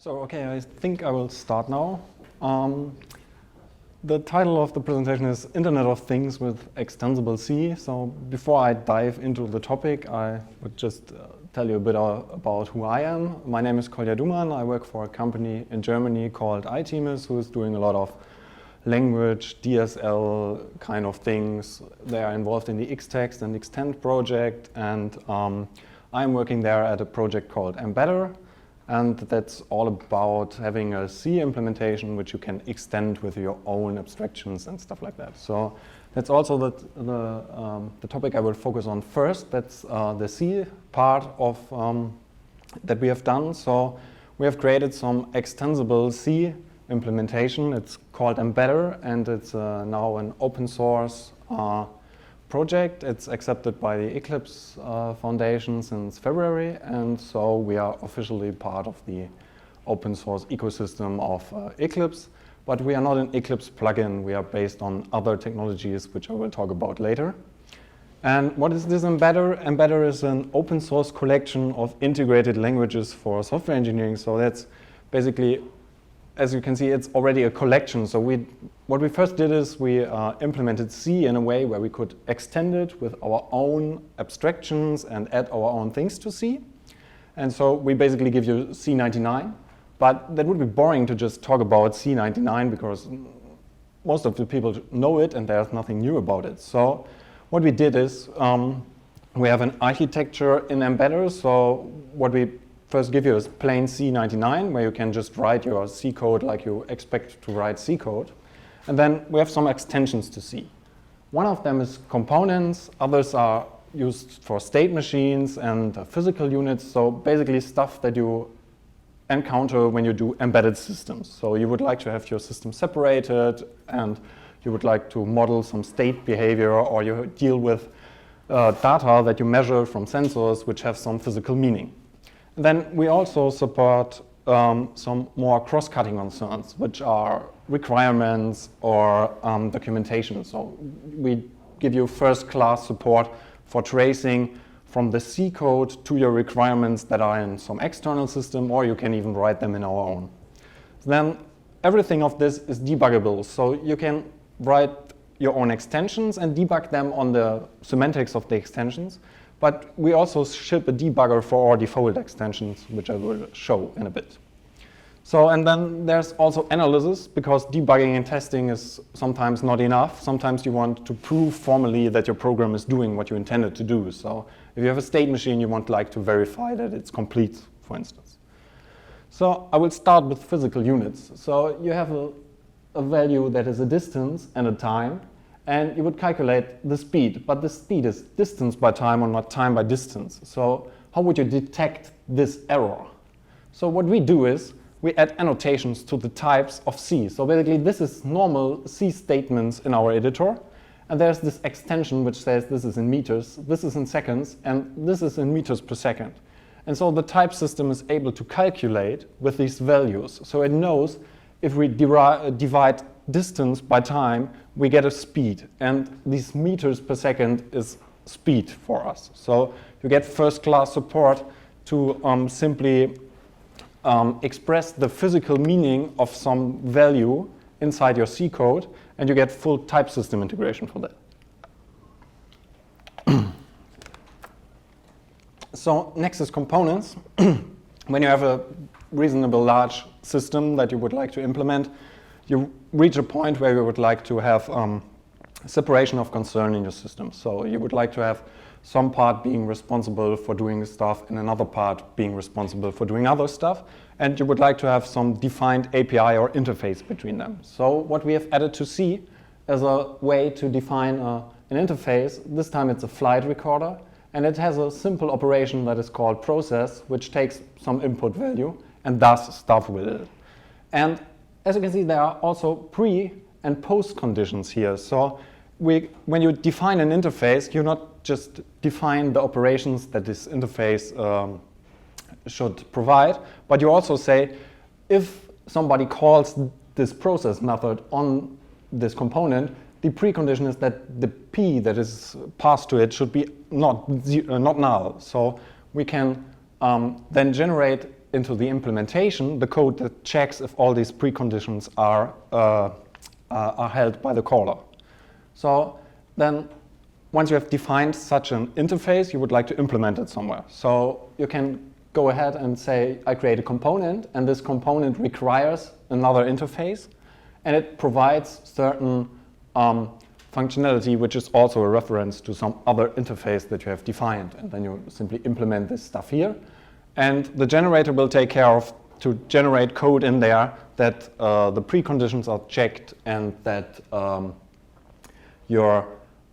So, okay, I think I will start now. The title of the presentation is Internet of Things with Extensible C. So before I dive into the topic, I would just tell you a bit about who I am. My name is Kolja Duman. I work for a company in Germany called iTemis, who is doing a lot of language, DSL kind of things. They are involved in the Xtext and Extend project, and I'm working there at a project called MBetter. And that's all about having a C implementation which you can extend with your own abstractions and stuff like that. So that's also the topic I will focus on first. That's the C part of that we have done. So we have created some extensible C implementation. It's called MBetter, and it's now an open source project. It's accepted by the Eclipse Foundation since February, and so we are officially part of the open source ecosystem of Eclipse, but we are not an Eclipse plugin. We are based on other technologies, which I will talk about later. And what is this MBetter? MBetter is an open source collection of integrated languages for software engineering. So that's basically, as you can see, it's already a collection. So what we first did is we implemented C in a way where we could extend it with our own abstractions and add our own things to C. And so we basically give you C99, but that would be boring to just talk about C99 because most of the people know it and there's nothing new about it. So what we did is we have an architecture in MBetter. So what we first give you is plain C99, where you can just write your C code like you expect to write C code. And then we have some extensions to C. One of them is components. Others are used for state machines and physical units. So basically stuff that you encounter when you do embedded systems. So you would like to have your system separated, and you would like to model some state behavior, or you deal with data that you measure from sensors which have some physical meaning. And then we also support some more cross-cutting concerns, which are requirements or documentation. So we give you first-class support for tracing from the C code to your requirements that are in some external system, or you can even write them in our own. Then everything of this is debuggable. So you can write your own extensions and debug them on the semantics of the extensions. But we also ship a debugger for our default extensions, which I will show in a bit. So, and then there's also analysis, because debugging and testing is sometimes not enough. Sometimes you want to prove formally that your program is doing what you intended to do. So if you have a state machine, you want to verify that it's complete, for instance. So I will start with physical units. So you have a value that is a distance and a time, and you would calculate the speed, but the speed is distance by time or not time by distance. So how would you detect this error? So what we do is we add annotations to the types of C. So basically this is normal C statements in our editor, and there's this extension which says this is in meters, this is in seconds, and this is in meters per second. And so the type system is able to calculate with these values. So it knows if we divide distance by time, we get a speed, and these meters per second is speed for us. So you get first-class support to simply express the physical meaning of some value inside your C code, and you get full type system integration for that. So Nexus Components, when you have a reasonable large system that you would like to implement, you reach a point where you would like to have separation of concern in your system. So you would like to have some part being responsible for doing stuff and another part being responsible for doing other stuff. And you would like to have some defined API or interface between them. So what we have added to C is a way to define an interface. This time it's a flight recorder, and it has a simple operation that is called process, which takes some input value and does stuff with it. And as you can see, there are also pre and post conditions here. So when you define an interface, you not just define the operations that this interface should provide, but you also say if somebody calls this process method on this component, the precondition is that the P that is passed to it should be not null. So we can then generate into the implementation, the code that checks if all these preconditions are held by the caller. So then once you have defined such an interface, you would like to implement it somewhere. So you can go ahead and say, I create a component, and this component requires another interface, and it provides certain functionality, which is also a reference to some other interface that you have defined. And then you simply implement this stuff here. And the generator will take care of to generate code in there that the preconditions are checked and that your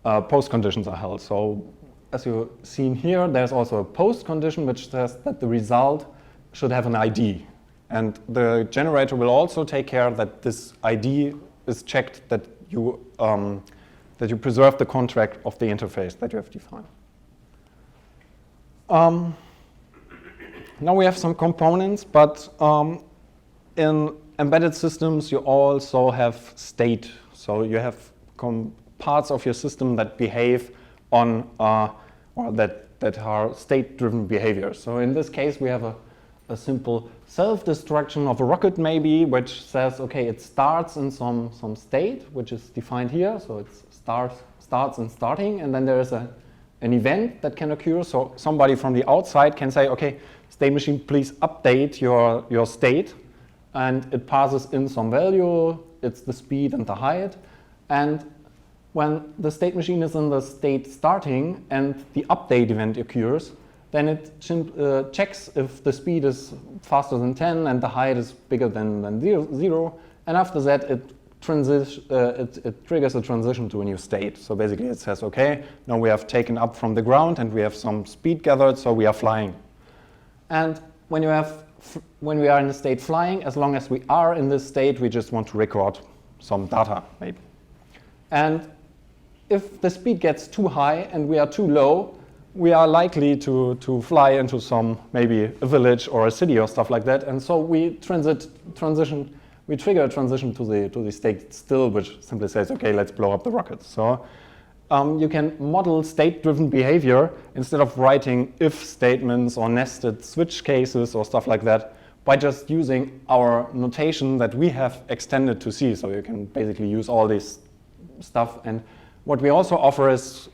post conditions are held. So as you've seen here, there's also a post condition which says that the result should have an ID. And the generator will also take care that this ID is checked, that you preserve the contract of the interface that you have defined. Now we have some components, but in embedded systems you also have state. So you have parts of your system that behave on or that are state-driven behavior. So in this case we have a simple self-destruction of a rocket maybe, which says, okay, it starts in some state, which is defined here. So it starts in starting, and then there is an event that can occur. So somebody from the outside can say, okay, state machine, please update your state. And it passes in some value. It's the speed and the height. And when the state machine is in the state starting and the update event occurs, then it checks if the speed is faster than 10 and the height is bigger than 0. And after that, it triggers a transition to a new state. So basically it says, okay, now we have taken up from the ground and we have some speed gathered, so we are flying. And when we are in the state flying, as long as we are in this state, we just want to record some data, maybe. And if the speed gets too high and we are too low, we are likely to fly into maybe a village or a city or stuff like that. And so we trigger a transition to the state still, which simply says, okay, let's blow up the rocket. So you can model state-driven behavior instead of writing if statements or nested switch cases or stuff like that by just using our notation that we have extended to C. So you can basically use all this stuff. And what we also offer is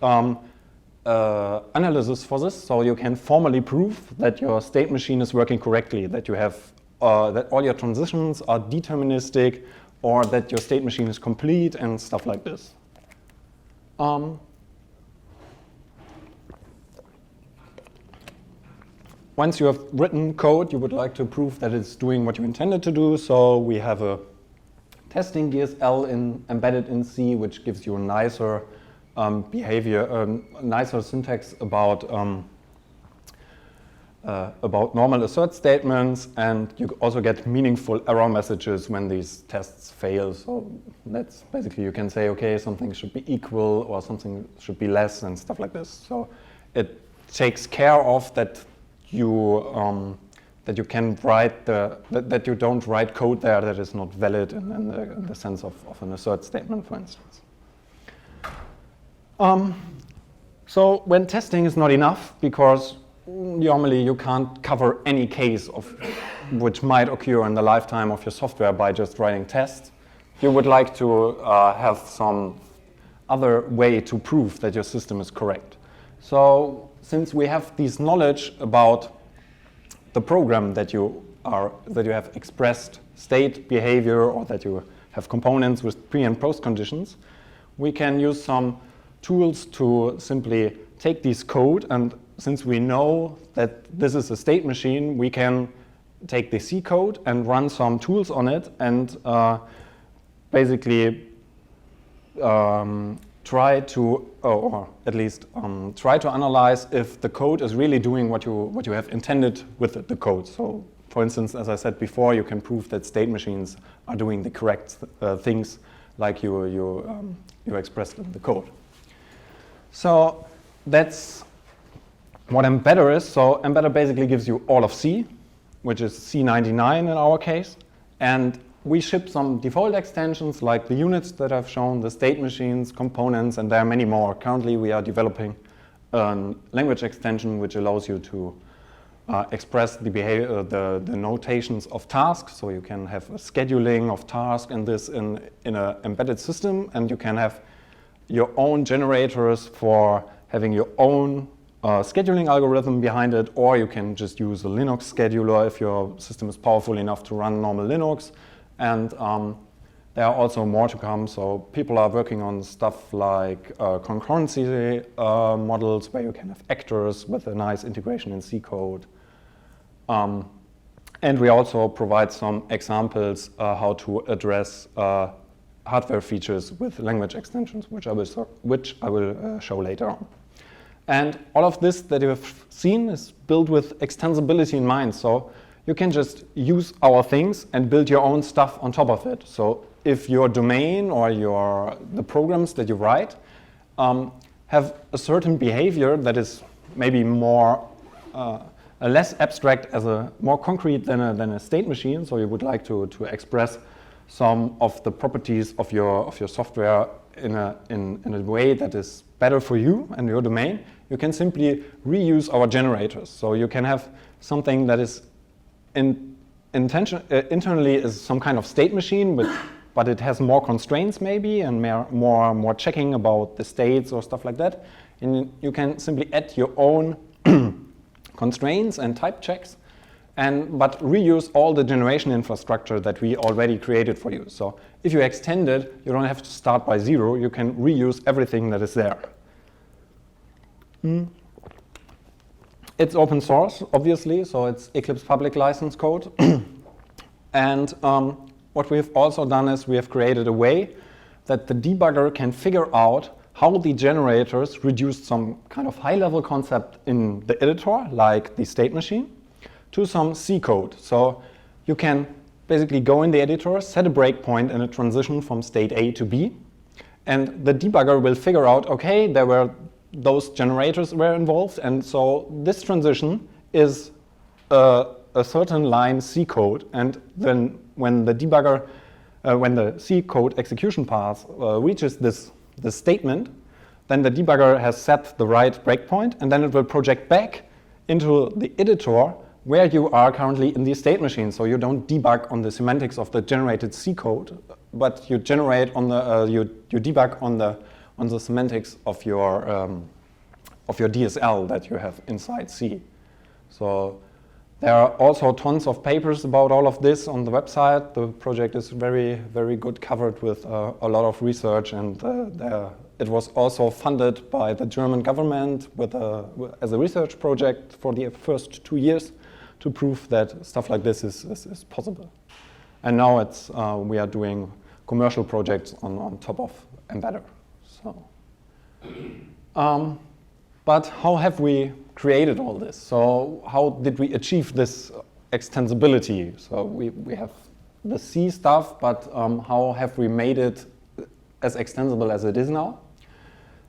analysis for this, so you can formally prove that your state machine is working correctly, that you have that all your transitions are deterministic, or that your state machine is complete and stuff like this. Once you have written code, you would like to prove that it's doing what you intended to do. So we have a testing DSL embedded in C, which gives you a nicer nicer syntax about normal assert statements, and you also get meaningful error messages when these tests fail. So that's basically, you can say, okay, something should be equal or something should be less and stuff like this. So it takes care of that you can write that you don't write code there that is not valid in the sense of an assert statement, for instance. So when testing is not enough, because normally you can't cover any case of which might occur in the lifetime of your software by just writing tests, you would like to have some other way to prove that your system is correct. So since we have this knowledge about the program that you have expressed state behavior, or that you have components with pre and post conditions, we can use some tools to simply take this code, and since we know that this is a state machine, we can take the C code and run some tools on it and basically try to analyze if the code is really doing what you have intended with the code. So for instance, as I said before, you can prove that state machines are doing the correct things like you expressed in the code. So that's what MBetter is. So MBetter basically gives you all of C, which is C99 in our case. And we ship some default extensions like the units that I've shown, the state machines, components, and there are many more. Currently we are developing a language extension which allows you to express the behavior, the notations of tasks. So you can have a scheduling of tasks in an embedded system, and you can have your own generators for having your own scheduling algorithm behind it, or you can just use a Linux scheduler if your system is powerful enough to run normal Linux. And there are also more to come. So people are working on stuff like concurrency models, where you can have actors with a nice integration in C code. And we also provide some examples how to address hardware features with language extensions, which I will show later on. And all of this that you have seen is built with extensibility in mind. So you can just use our things and build your own stuff on top of it. So if your domain or the programs that you write have a certain behavior that is maybe more less abstract, as a more concrete than a state machine, so you would like to express some of the properties of your software in a way that is better for you and your domain, you can simply reuse our generators. So you can have something that is internally is some kind of state machine, but it has more constraints maybe and more checking about the states or stuff like that. And you can simply add your own constraints and type checks, but reuse all the generation infrastructure that we already created for you. So if you extend it, you don't have to start by zero. You can reuse everything that is there. It's open source, obviously, so it's Eclipse public license code. And what we have also done is we have created a way that the debugger can figure out how the generators reduced some kind of high-level concept in the editor, like the state machine, to some C code. So you can basically go in the editor, set a breakpoint in a transition from state A to B, and the debugger will figure out, okay, those generators were involved, and so this transition is a certain line C code, and then when the debugger, when the C code execution path reaches this statement, then the debugger has set the right breakpoint, and then it will project back into the editor where you are currently in the state machine. So you don't debug on the semantics of the generated C code, but you generate on the you debug on the semantics of your DSL that you have inside C. So there are also tons of papers about all of this on the website. The project is very, very good, covered with a lot of research, and it was also funded by the German government as a research project for the first 2 years to prove that stuff like this is possible. And now we are doing commercial projects on top of MBetter. So, but how have we created all this? So how did we achieve this extensibility? So we have the C stuff, but how have we made it as extensible as it is now?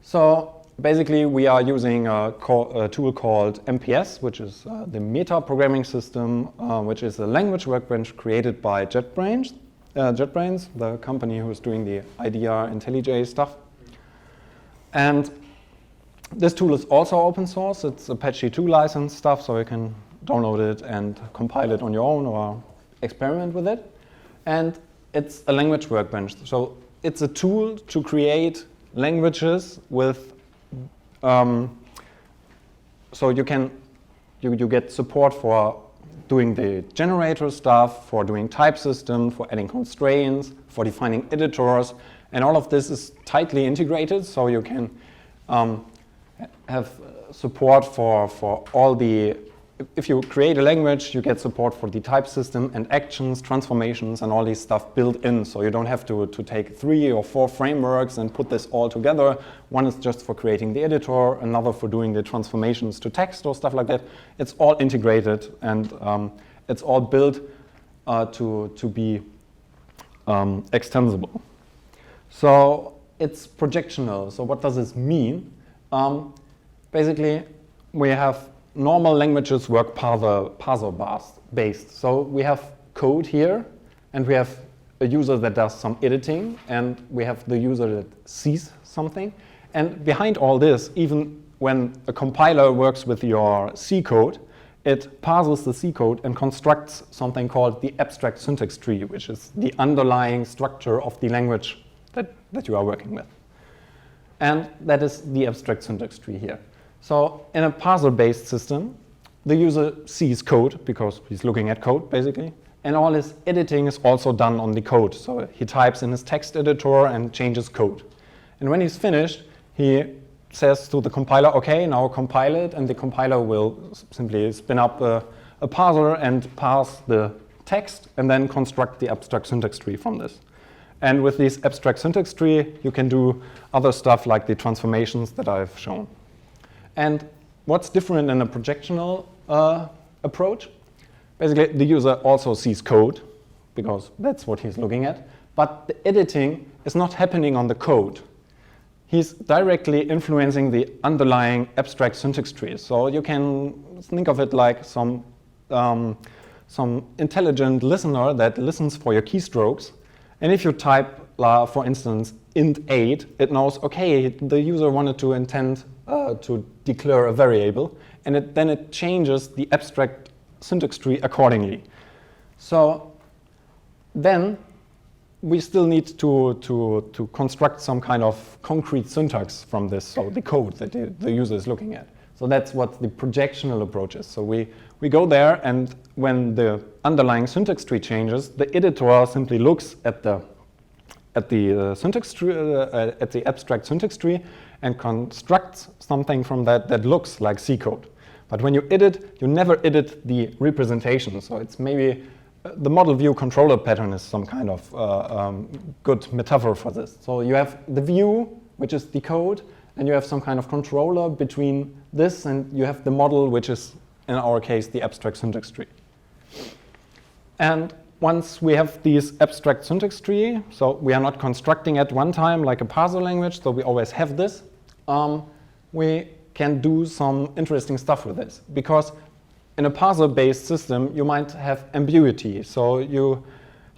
So basically we are using a tool called MPS, which is the Meta Programming System, which is a language workbench created by JetBrains, the company who is doing the IDR IntelliJ stuff. And this tool is also open source. It's Apache 2 license stuff, so you can download it and compile it on your own or experiment with it. And it's a language workbench. So it's a tool to create languages with, so you get support for doing the generator stuff, for doing type system, for adding constraints, for defining editors, and all of this is tightly integrated, so you can have support for all the, if you create a language, you get support for the type system and actions, transformations, and all these stuff built in. So you don't have to take 3 or 4 frameworks and put this all together. One is just for creating the editor, another for doing the transformations to text or stuff like that. It's all integrated, and it's all built to be extensible. So it's projectional. So what does this mean? Basically, we have normal languages work parser-based. So we have code here, and we have a user that does some editing, and we have the user that sees something. And behind all this, even when a compiler works with your C code, it parses the C code and constructs something called the abstract syntax tree, which is the underlying structure of the language that you are working with. And that is the abstract syntax tree here. So in a parser-based system, the user sees code because he's looking at code, basically, and all his editing is also done on the code. So he types in his text editor and changes code. And when he's finished, he says to the compiler, okay, now compile it, and the compiler will simply spin up a parser and parse the text and then construct the abstract syntax tree from this. And with this abstract syntax tree, you can do other stuff like the transformations that I've shown. And what's different in a projectional approach? Basically, the user also sees code, because that's what he's looking at, but the editing is not happening on the code. He's directly influencing the underlying abstract syntax tree. So you can think of it like some intelligent listener that listens for your keystrokes. And if you type, for instance, int 8, it knows, okay, the user wanted to intend to declare a variable, and then it changes the abstract syntax tree accordingly. So then we still need to construct some kind of concrete syntax from this, so the code that the user is looking at. So that's what the projectional approach is. So we go there, and when the underlying syntax tree changes, the editor simply looks at the syntax tree, at the abstract syntax tree, and constructs something from that looks like C code. But when you edit, you never edit the representation. So it's maybe the model view controller pattern is some kind of good metaphor for this. So you have the view, which is the code, and you have some kind of controller between this, and you have the model, which is, in our case, the abstract syntax tree. And once we have these abstract syntax tree, so we are not constructing at one time like a parser language, so we always have this, we can do some interesting stuff with this. Because in a parser-based system, you might have ambiguity. So you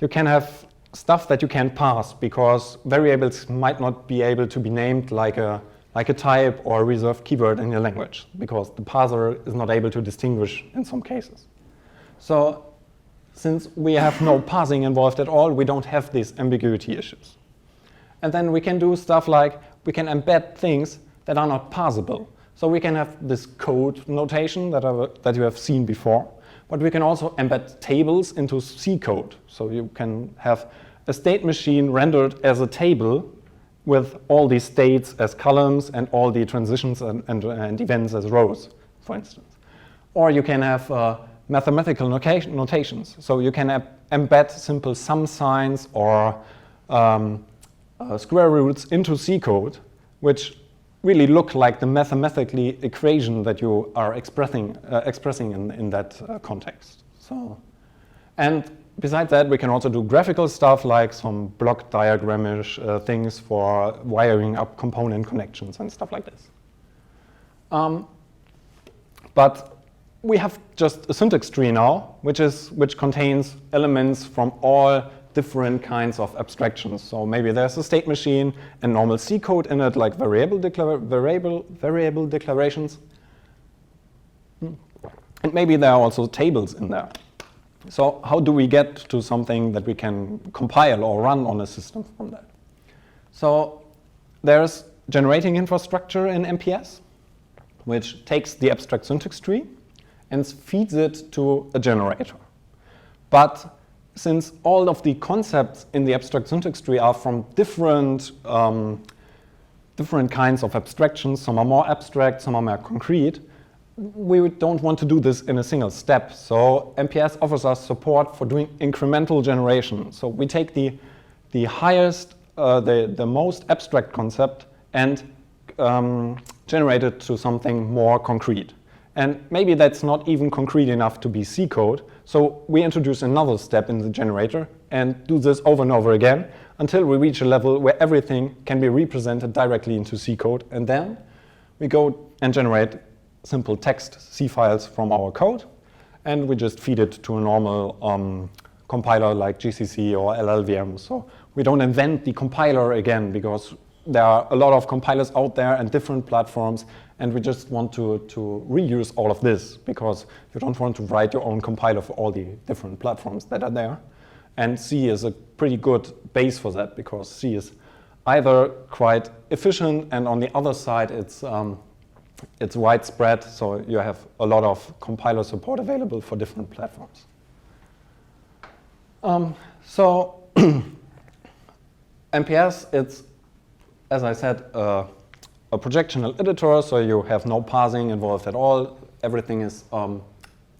can have stuff that you can't parse because variables might not be able to be named like a type or a reserved keyword in your language, because the parser is not able to distinguish in some cases. So since we have no parsing involved at all, we don't have these ambiguity issues. And then we can do stuff like we can embed things that are not parsable. So we can have this code notation that you have seen before, but we can also embed tables into C code. So you can have a state machine rendered as a table with all these states as columns and all the transitions and events as rows, for instance. Or you can have mathematical notations. So you can embed simple sum signs or square roots into C code, which really look like the mathematical equation that you are expressing in that context. So, and besides that, we can also do graphical stuff like some block diagramish things for wiring up component connections and stuff like this. But we have just a syntax tree now, which contains elements from all different kinds of abstractions. So maybe there's a state machine and normal C code in it, like variable declarations. And maybe there are also tables in there. So how do we get to something that we can compile or run on a system from that? So there's generating infrastructure in MPS, which takes the abstract syntax tree and feeds it to a generator. But since all of the concepts in the abstract syntax tree are from different kinds of abstractions, some are more abstract, some are more concrete, we don't want to do this in a single step. So MPS offers us support for doing incremental generation. So we take the highest, the most abstract concept and generate it to something more concrete. And maybe that's not even concrete enough to be C code. So we introduce another step in the generator and do this over and over again until we reach a level where everything can be represented directly into C code. And then we go and generate simple text C files from our code. And we just feed it to a normal compiler like GCC or LLVM. So we don't invent the compiler again, because there are a lot of compilers out there and different platforms, and we just want to reuse all of this because you don't want to write your own compiler for all the different platforms that are there. And C is a pretty good base for that because C is either quite efficient, and on the other side it's widespread, so you have a lot of compiler support available for different platforms. So MPS, it's, as I said, a projectional editor, so you have no parsing involved at all. Everything is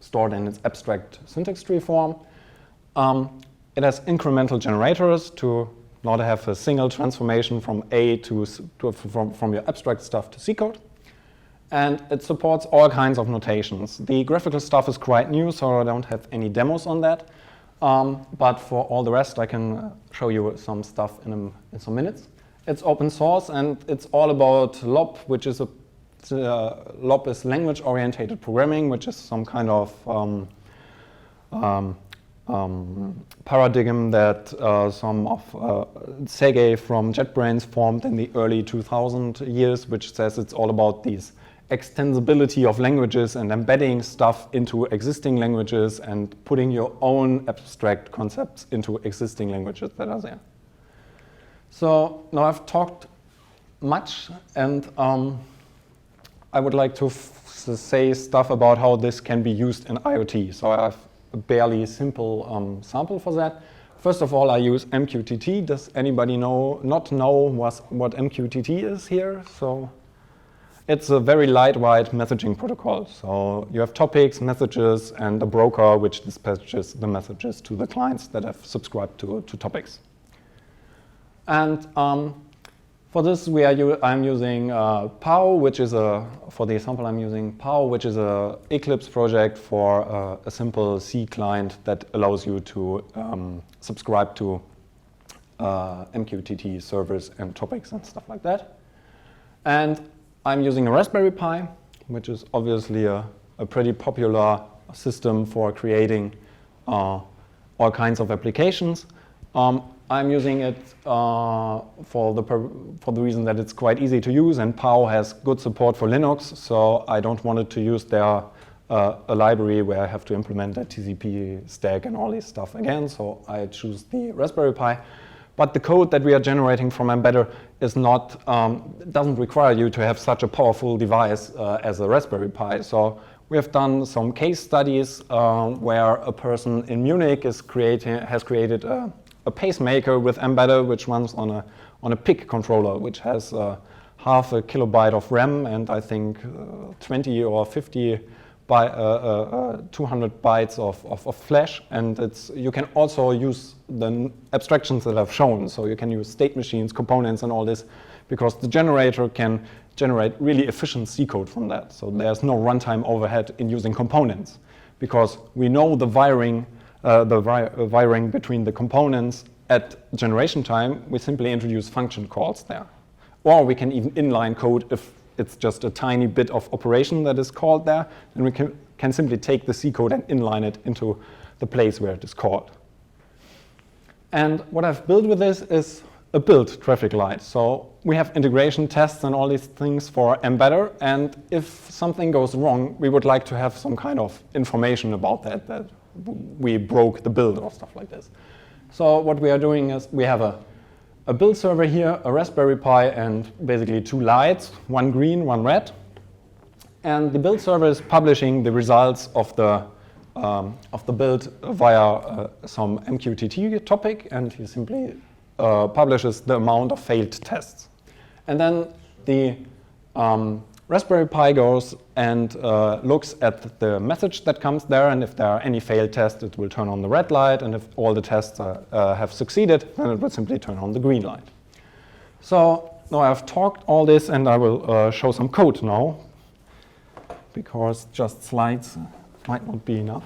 stored in its abstract syntax tree form. It has incremental generators to not have a single transformation from A from your abstract stuff to C code. And it supports all kinds of notations. The graphical stuff is quite new, so I don't have any demos on that. But for all the rest, I can show you some stuff in some minutes. It's open source, and it's all about LOP, which is LOP is language-oriented programming, which is some kind of paradigm that some of Sergey from JetBrains formed in the early 2000 years, which says it's all about these extensibility of languages and embedding stuff into existing languages and putting your own abstract concepts into existing languages that are there. So now I've talked much, and I would like to say stuff about how this can be used in IoT. So I have a barely simple sample for that. First of all, I use MQTT. Does anybody not know what MQTT is here? So it's a very lightweight messaging protocol. So you have topics, messages, and a broker which dispatches the messages to the clients that have subscribed to topics. And for this, I'm using POW, which is for the example, I'm using POW, which is a Eclipse project for a simple C client that allows you to subscribe to MQTT servers and topics and stuff like that. And I'm using a Raspberry Pi, which is obviously a pretty popular system for creating all kinds of applications. I'm using it for the reason that it's quite easy to use, and POW has good support for Linux, so I don't want it to use a library where I have to implement a TCP stack and all this stuff again, so I choose the Raspberry Pi. But the code that we are generating from MBetter is doesn't require you to have such a powerful device as a Raspberry Pi. So we have done some case studies where a person in Munich has created a pacemaker with MBetter, which runs on a PIC controller, which has half a kilobyte of RAM and I think 20 or 50 by 200 bytes of flash, and you can also use the abstractions that I've shown. So you can use state machines, components, and all this, because the generator can generate really efficient C code from that. So there's no runtime overhead in using components, because we know the wiring between the components at generation time. We simply introduce function calls there, or we can even inline code if it's just a tiny bit of operation that is called there, and we can simply take the C code and inline it into the place where it is called. And what I've built with this is a build traffic light. So we have integration tests and all these things for MBetter, and if something goes wrong, we would like to have some kind of information about that we broke the build or stuff like this. So what we are doing is we have a build server here, a Raspberry Pi, and basically two lights, one green, one red. And the build server is publishing the results of the build via some MQTT topic, and he simply publishes the amount of failed tests. And then the Raspberry Pi goes and looks at the message that comes there, and if there are any failed tests, it will turn on the red light, and if all the tests have succeeded, then it will simply turn on the green light. So now I've talked all this, and I will show some code now, because just slides might not be enough.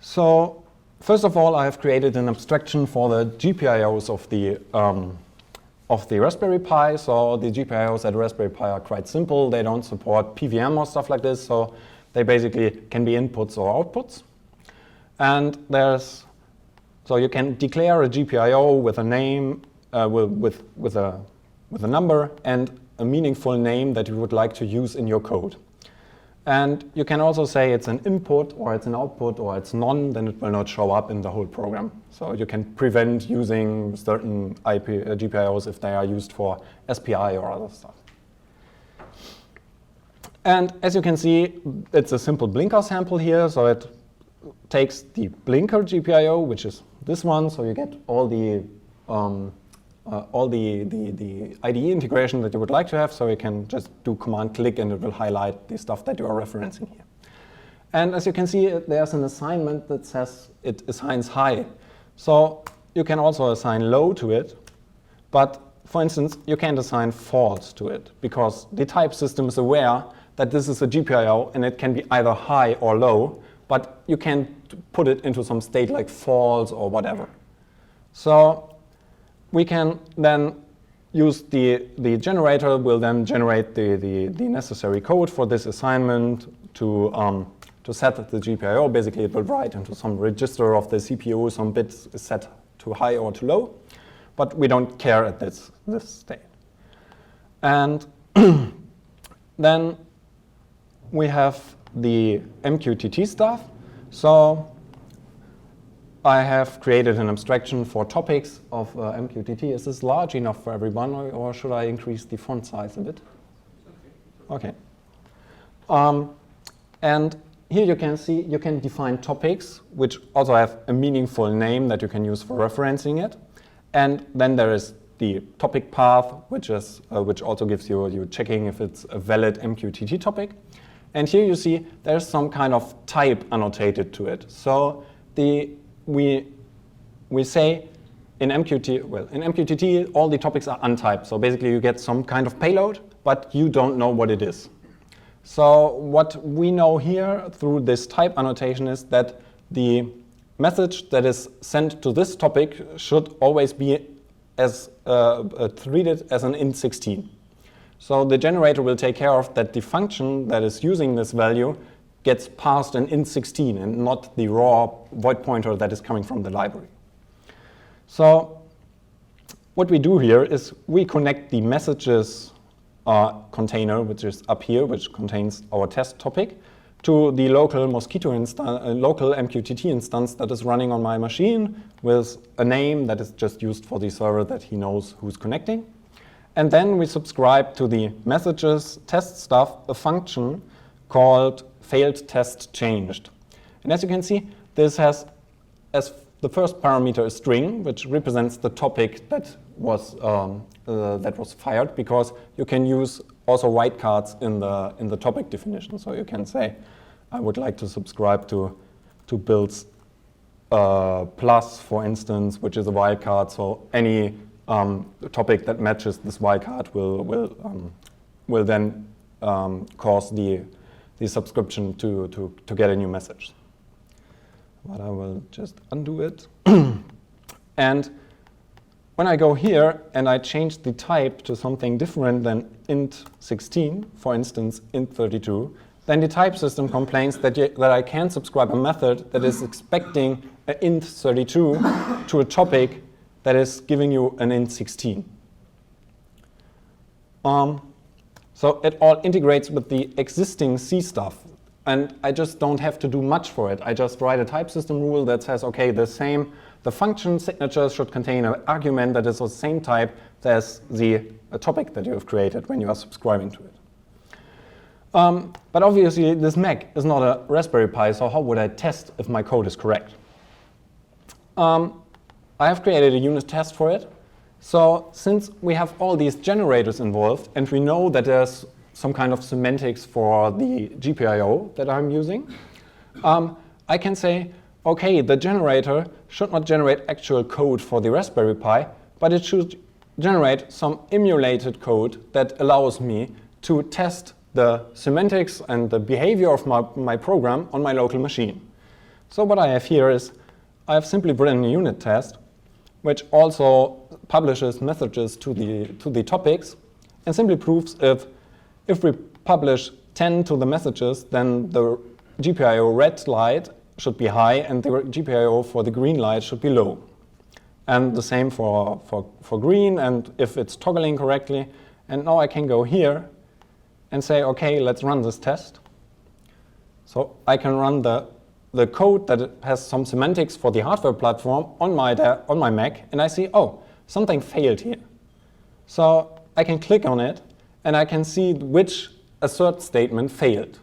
So first of all, I have created an abstraction for the GPIOs of the Raspberry Pi. So the GPIOs at Raspberry Pi are quite simple. They don't support PVM or stuff like this, so they basically can be inputs or outputs. And there's So you can declare a GPIO with a name, with a number and a meaningful name that you would like to use in your code. And you can also say it's an input or it's an output or it's none, then it will not show up in the whole program. So you can prevent using certain GPIOs if they are used for SPI or other stuff. And as you can see, it's a simple blinker sample here. So it takes the blinker GPIO, which is this one. So you get all the IDE integration that you would like to have, so you can just do command click and it will highlight the stuff that you are referencing here. And as you can see, there's an assignment that says it assigns high. So you can also assign low to it, but for instance, you can't assign false to it because the type system is aware that this is a GPIO and it can be either high or low, but you can't put it into some state like false or whatever. So we can then use the generator will then generate the necessary code for this assignment to set the GPIO. Basically, it will write into some register of the CPU, some bits is set to high or to low, but we don't care at this state. And then we have the MQTT stuff. So I have created an abstraction for topics of MQTT. Is this large enough for everyone, or should I increase the font size a bit? Okay. And here you can see you can define topics, which also have a meaningful name that you can use for referencing it. And then there is the topic path, which also gives you checking if it's a valid MQTT topic. And here you see there's some kind of type annotated to it. So we say in MQTT, all the topics are untyped. So basically you get some kind of payload, but you don't know what it is. So what we know here through this type annotation is that the message that is sent to this topic should always be as treated as an int16. So the generator will take care of that the function that is using this value gets passed an int16 and not the raw void pointer that is coming from the library. So what we do here is we connect the messages container, which is up here, which contains our test topic, to the local local MQTT instance that is running on my machine with a name that is just used for the server that he knows who's connecting. And then we subscribe to the messages test stuff, a function called failed test changed. And as you can see, this has as the first parameter a string, which represents the topic that was fired, because you can use also wildcards in the topic definition. So you can say, I would like to subscribe to builds plus, for instance, which is a wildcard. So any topic that matches this wildcard will then cause the subscription to get a new message. But I will just undo it. And when I go here and I change the type to something different than int16, for instance, int32, then the type system complains that I can't subscribe a method that is expecting an int32 to a topic that is giving you an int16. So it all integrates with the existing C stuff. And I just don't have to do much for it. I just write a type system rule that says, okay, the function signature should contain an argument that is of the same type as the topic that you have created when you are subscribing to it. But obviously, this Mac is not a Raspberry Pi, so how would I test if my code is correct? I have created a unit test for it. So since we have all these generators involved, and we know that there's some kind of semantics for the GPIO that I'm using, I can say, okay, the generator should not generate actual code for the Raspberry Pi, but it should generate some emulated code that allows me to test the semantics and the behavior of my program on my local machine. So what I have here is I have simply written a unit test, which also publishes messages to the topics and simply proves if we publish 10 to the messages, then the GPIO red light should be high and the GPIO for the green light should be low. And the same for green, and if it's toggling correctly. And now I can go here and say, okay, let's run this test. So I can run the code that has some semantics for the hardware platform on my Mac, and I see, oh, something failed here. So I can click on it, and I can see which assert statement failed.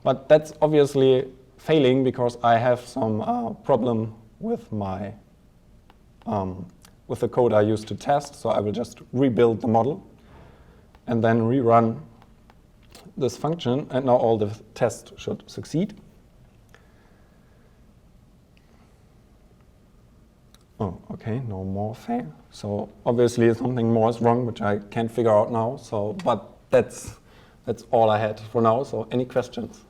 But that's obviously failing because I have some problem with my with the code I used to test. So I will just rebuild the model and then rerun this function, and now all the tests should succeed. Oh, okay, no more fail. So obviously something more is wrong, which I can't figure out now. So, but that's all I had for now. So any questions?